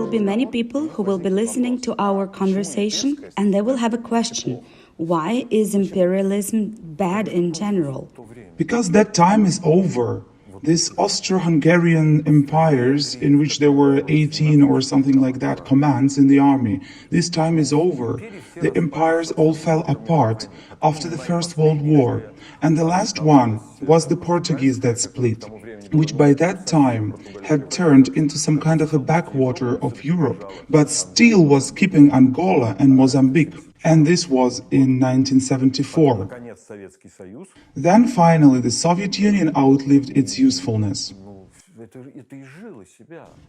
will be many people who will be listening to our conversation and they will have a question. Why is imperialism bad in general? Because that time is over. These Austro-Hungarian empires, in which there were 18 or something like that commands in the army, this time is over. The empires all fell apart after the First World War, and the last one was the Portuguese that split, which by that time had turned into some kind of a backwater of Europe, but still was keeping Angola and Mozambique. And this was in 1974. Then finally the Soviet Union outlived its usefulness.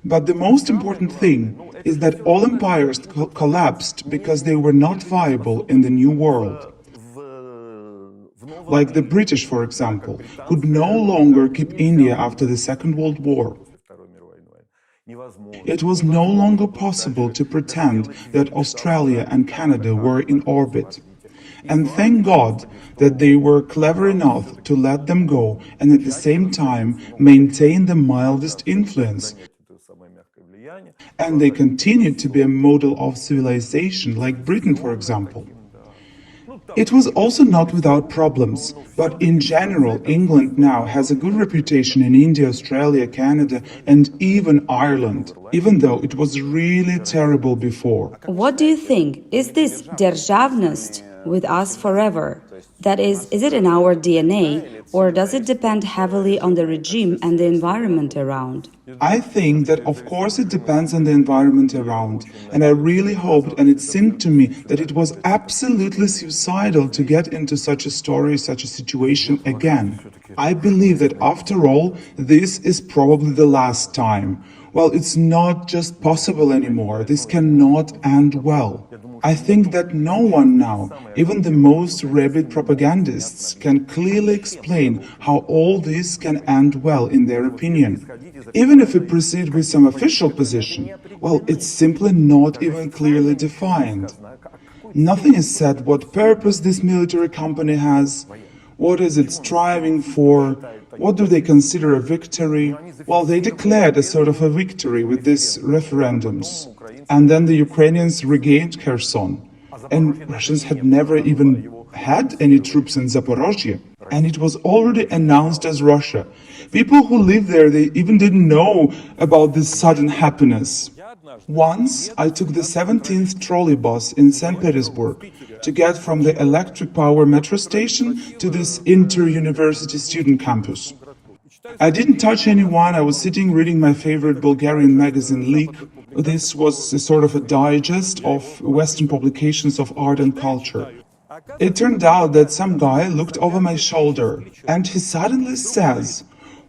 But the most important thing is that all empires collapsed because they were not viable in the new world. Like the British, for example, could no longer keep India after the Second World War. It was no longer possible to pretend that Australia and Canada were in orbit. And thank God that they were clever enough to let them go and at the same time maintain the mildest influence. And they continued to be a model of civilization, like Britain, for example. It was also not without problems, but in general, England now has a good reputation in India, Australia, Canada, and even Ireland, even though it was really terrible before. What do you think? Is this державность with us forever? That is it in our DNA, or does it depend heavily on the regime and the environment around? I think that of course it depends on the environment around, and I really hoped, and it seemed to me, that it was absolutely suicidal to get into such a story, such a situation again. I believe that after all, this is probably the last time. Well, it's not just possible anymore. This cannot end well. I think that no one now, even the most rabid propagandists, can clearly explain how all this can end well in their opinion. Even if we proceed with some official position, well, it's simply not even clearly defined. Nothing is said what purpose this military company has, what is it striving for, what do they consider a victory? Well, they declared a sort of a victory with these referendums. And then the Ukrainians regained Kherson. And Russians had never even had any troops in Zaporozhye. And it was already announced as Russia. People who live there, they even didn't know about this sudden happiness. Once I took the 17th trolleybus in St. Petersburg to get from the electric power metro station to this inter-university student campus. I didn't touch anyone. I was sitting reading my favorite Bulgarian magazine, Leak. This was a sort of a digest of Western publications of art and culture. It turned out that some guy looked over my shoulder and he suddenly says,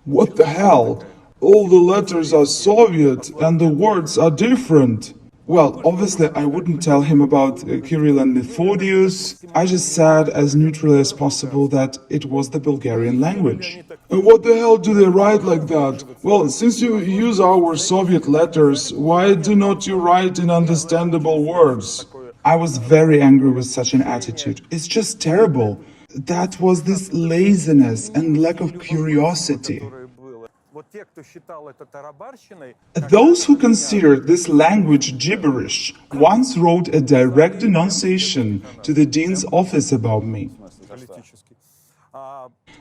"What the hell? All the letters are Soviet and the words are different." Well, obviously I wouldn't tell him about Kirill and Methodius. I just said as neutrally as possible that it was the Bulgarian language. "What the hell do they write like that? Well, since you use our Soviet letters, why do not you write in understandable words?" I was very angry with such an attitude. It's just terrible. That was this laziness and lack of curiosity. Those who considered this language gibberish once wrote a direct denunciation to the dean's office about me.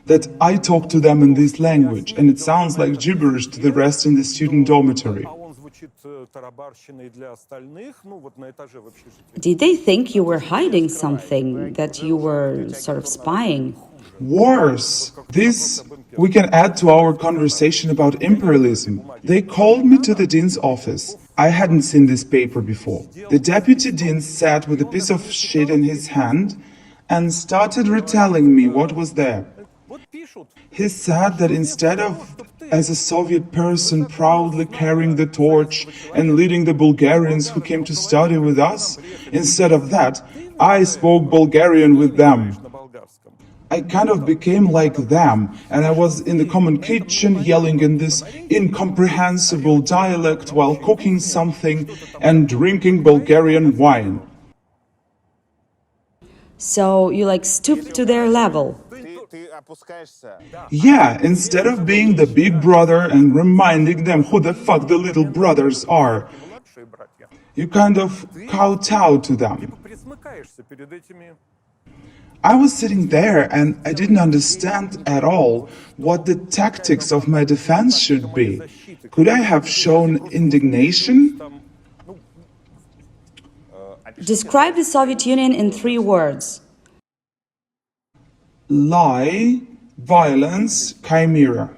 That I talk to them in this language, and it sounds like gibberish to the rest in the student dormitory. Did they think you were hiding something, that you were sort of spying? Worse, this we can add to our conversation about imperialism. They called me to the dean's office. I hadn't seen this paper before. The deputy dean sat with a piece of shit in his hand and started retelling me what was there. He said that instead of, as a Soviet person, proudly carrying the torch and leading the Bulgarians who came to study with us, instead of that, I spoke Bulgarian with them. I kind of became like them, and I was in the common kitchen yelling in this incomprehensible dialect while cooking something and drinking Bulgarian wine. So you stooped to their level? Yeah, instead of being the big brother and reminding them who the fuck the little brothers are, You kind of kowtow to them. I was sitting there and I didn't understand at all what the tactics of my defense should be. Could I have shown indignation? Describe the Soviet Union in 3 words. Lie, violence, chimera.